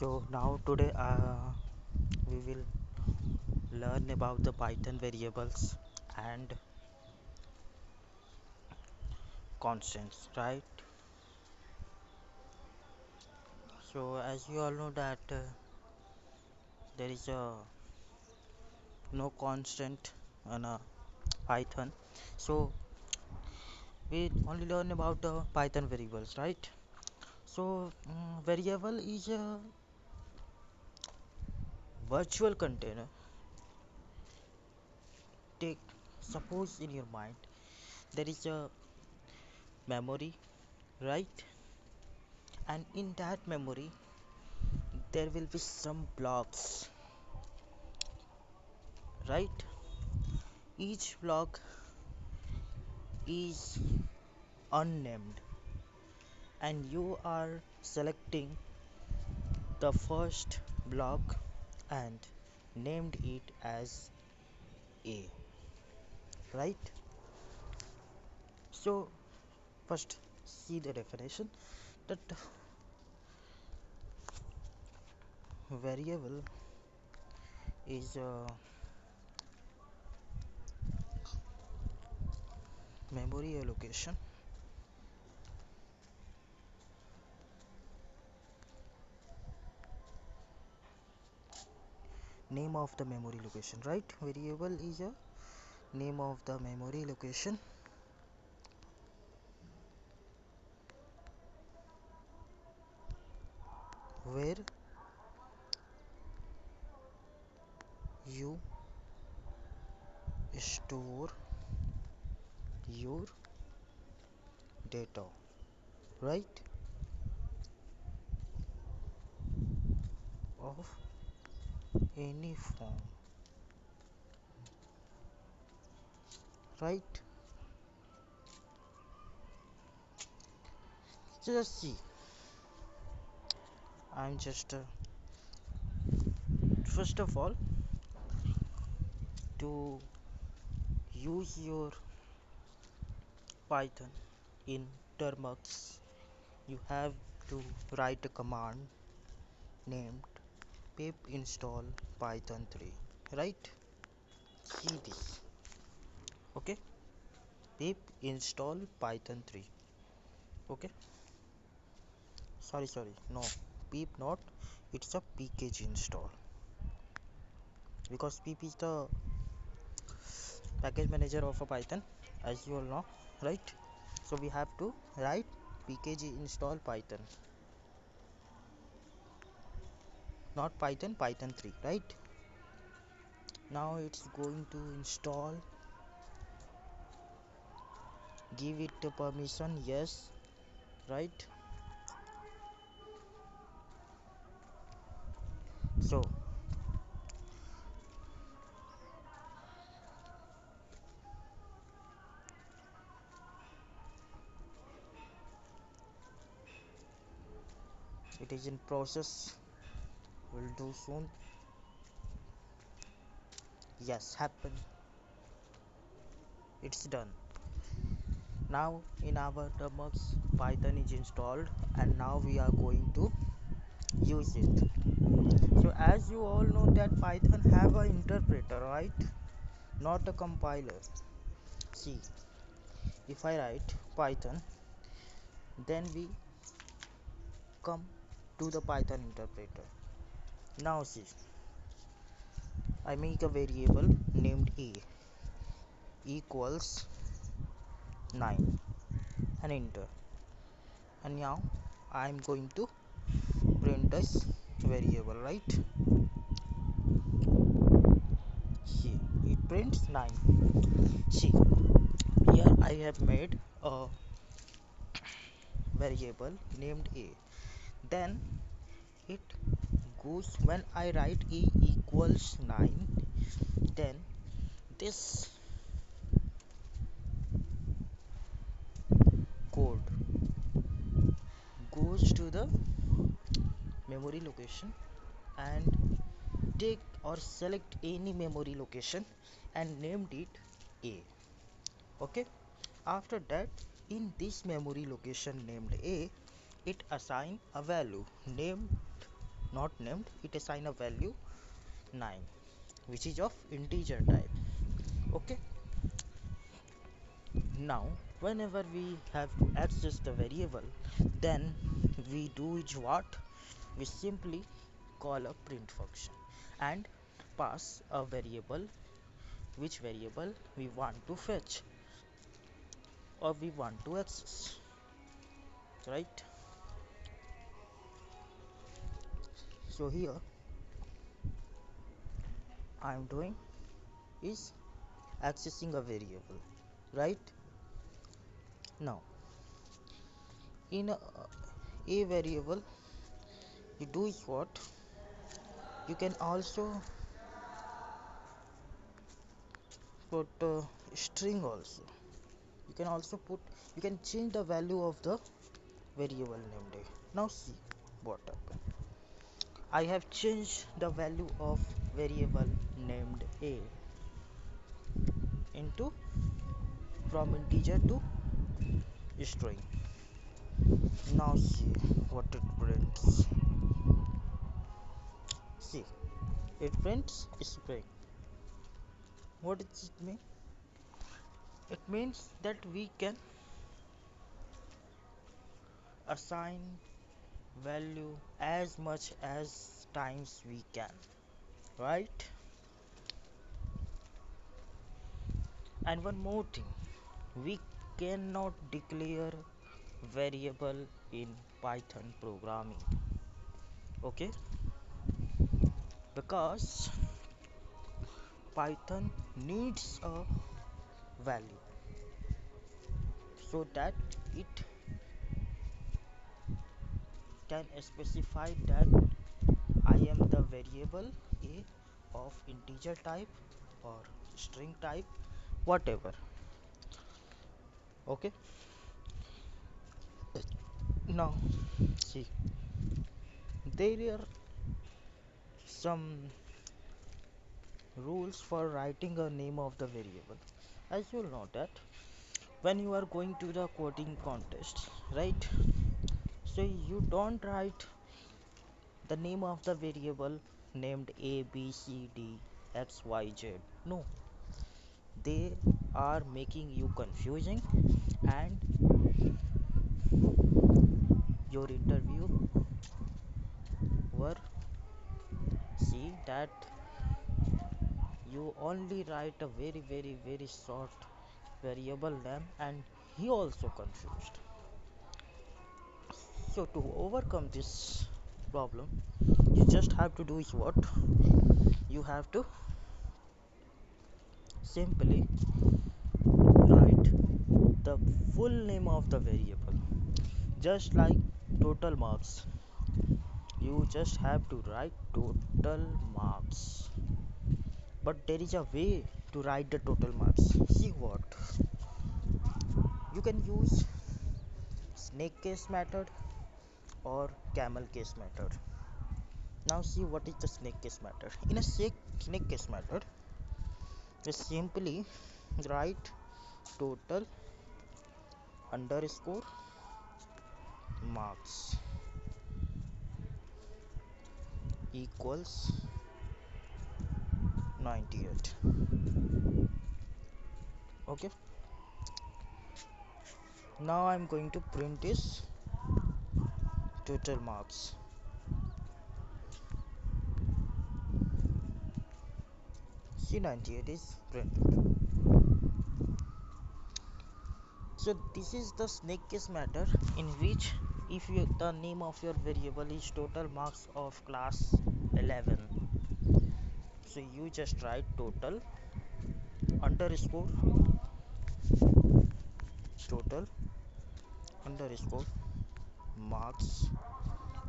So now today we will learn about the Python variables and constants, right? So as you all know that there is no constant on Python. So we only learn about Python variables, right? So variable is a virtual container. Take suppose in your mind there is a memory, right? And in that memory there will be some blocks, right? Each block is unnamed and you are selecting the first block and named it as A, right? So first see the definition that variable is a memory allocation, name of the memory location, right? Variable is a name of the memory location where you store your data, right? Of any form, right? Just see, I'm just first of all to use your Python in termux you have to write a command named pip install python 3, right? See this, okay? Pip install python 3, okay? Sorry, no, pip not, it's a pkg install because pip is the package manager of a python, as you all know, right? So we have to write pkg install python, not python 3, right? Now it's going to install, give it the permission, yes, right? So it is in process, will do soon. Yes, happen, it's done. Now in our termux python is installed and now we are going to use it. So as you all know that python have an interpreter, right? Not a compiler. See, if I write python, then we come to the python interpreter. Now see, I make a variable named a equals 9 and enter, and now I'm going to print this variable, right? See, it prints 9. See, here I have made a variable named a, then it goes when I write a equals 9, then this code goes to the memory location and take or select any memory location and named it a, okay? After that, in this memory location named a, it assign a value named not named, it assign a value 9 which is of integer type. Okay, now whenever we have to access the variable, then we do is what, we simply call a print function and pass a variable, which variable we want to fetch or we want to access, right? So here I am doing is accessing a variable, right? Now in a variable, you do is what, you can also put string also, you can also put, you can change the value of the variable named a. Now see what happened, I have changed the value of variable named a into, from integer to string. Now see what it prints. See, it prints string. What does it mean? It means that we can assign value as much as times we can, right? And one more thing, we cannot declare variable in Python programming, okay? Because Python needs a value so that it can specify that I am the variable a of integer type or string type, whatever. Okay, now see, there are some rules for writing a name of the variable. As you know that when you are going to the coding contest, right, so you don't write the name of the variable named a b c d x y z. No, they are making you confusing, and your interviewer see that you only write a very short variable name and he also confused. So to overcome this problem, you just have to do is what, you have to simply write the full name of the variable, just like total marks. You just have to write total marks, but there is a way to write the total marks. See what, you can use snake case method or camel case method. Now see what is the snake case method. In a snake case method, we simply write total underscore marks equals 98. Okay, now I'm going to print this total marks. See, 98 is printed. So this is the snake case method, in which if you, the name of your variable is total marks of class 11, so you just write total underscore total underscore marks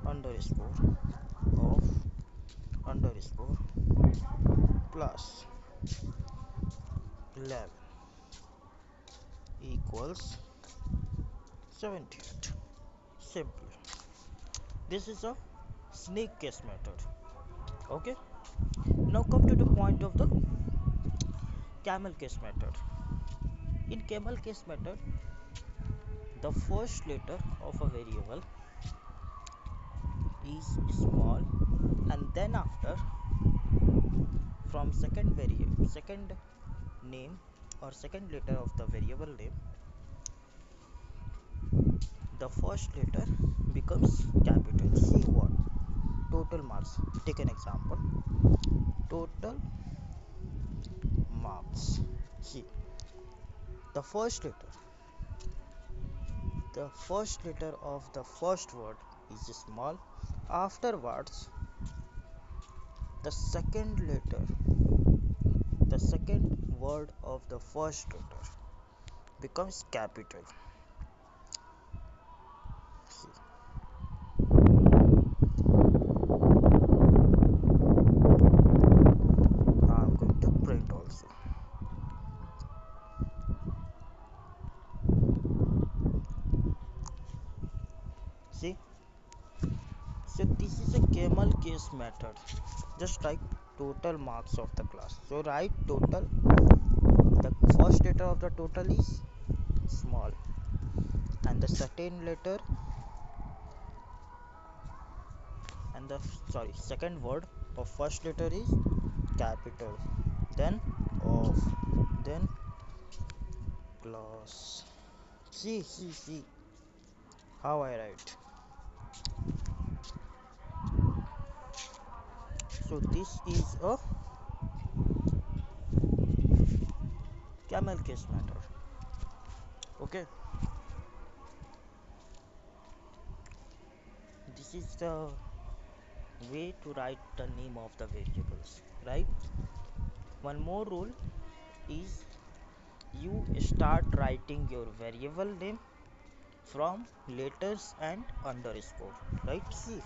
underscore of underscore plus 11 equals 78. Simple. This is a snake case method. Okay, now come to the point of the camel case method. In camel case method, the first letter of a variable is small Then after, from second name or second letter of the variable name, the first letter becomes capital. See what? Total marks. Take an example. Total marks. See, the first letter, the first letter of the first word is small. Afterwards, the second letter, the second word of the first letter becomes capital. See, now I'm going to print also. See, so this is a camel case method. Just write total marks of the class. So write total. The first letter of the total is small, and the second word of first letter is capital. Then of, then class. See how I write. So this is a camel case method. Okay, this is the way to write the name of the variables, right? One more rule is you start writing your variable name from letters and underscore, right? See,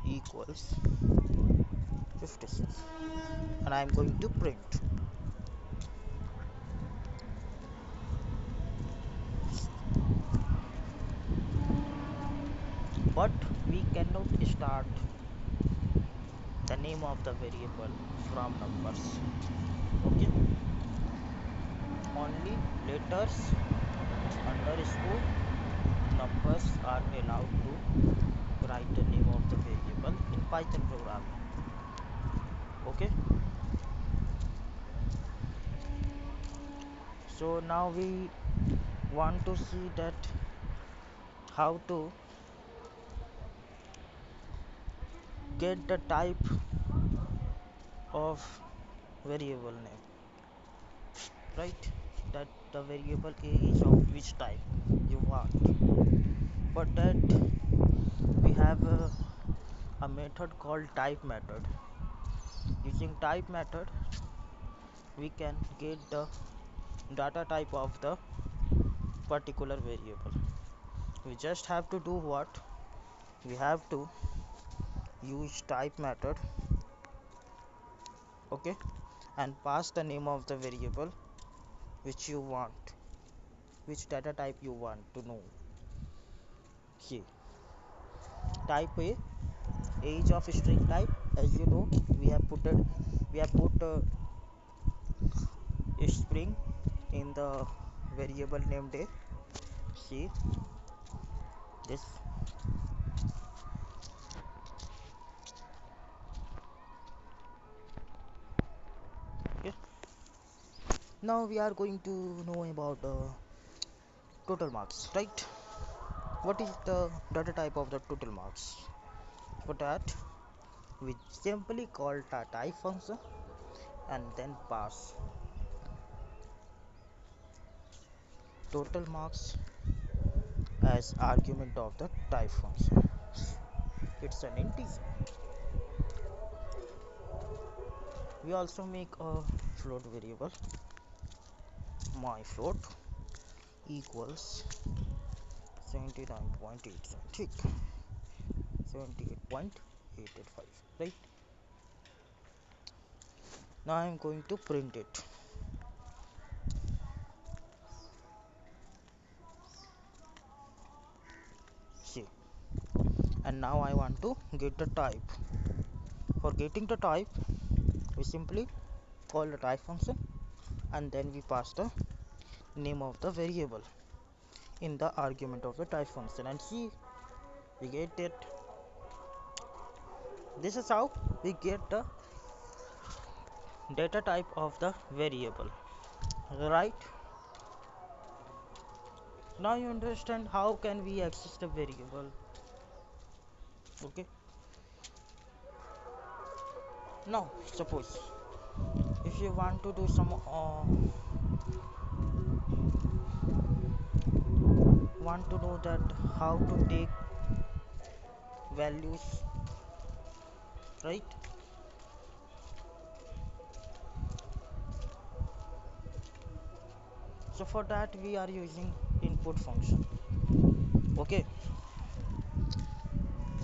equals 56, and I'm going to print. But we cannot start the name of the variable from numbers. Okay, only letters, underscore, numbers are allowed to write the name of the variable in Python programming. Okay, so now we want to see that how to get the type of variable name, right? That the variable a is of which type you want. For that we have a method called type method. Using type method we can get the data type of the particular variable. We just have to do what? We have to use type method, okay, and pass the name of the variable which you want, which data type you want to know. See, type a, age of string type. As you know, we have put a string in the variable named a. See this. Okay, now we are going to know about total marks, right? What is the data type of the total marks? For that we simply call the type function and then pass total marks as argument of the type function. It's an integer. We also make a float variable. My float equals 79.8, 78.885, right? Now I'm going to print it. See, and now I want to get the type. For getting the type we simply call the type function and then we pass the name of the variable in the argument of the type function. And see, we get it. This is how we get the data type of the variable, right? Now you understand how can we access the variable. Okay, now suppose if you want to do some want to know that how to take values, right? So for that we are using input function. Okay,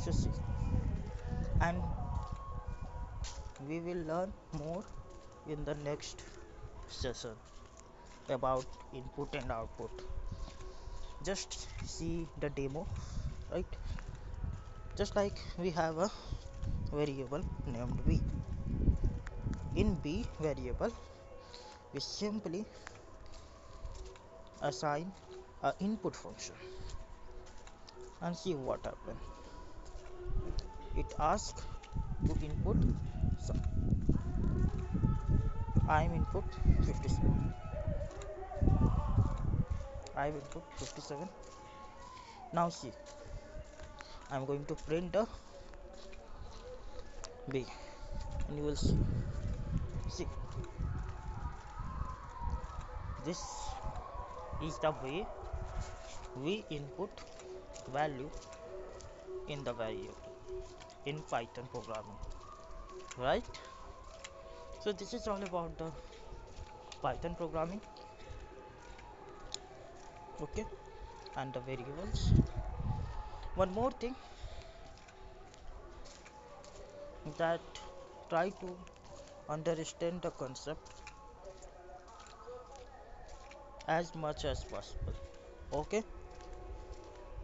so see, and we will learn more in the next session about input and output. Just see the demo, right? Just like we have a variable named b. In b variable we simply assign a input function and see what happens. It asks to input, so I am input 57, I am input 57. Now see, I am going to print the b, and you will see this is the way we input value in the variable in Python programming, right? So this is all about the Python programming, okay, and the variables. One more thing, that try to understand the concept as much as possible, okay.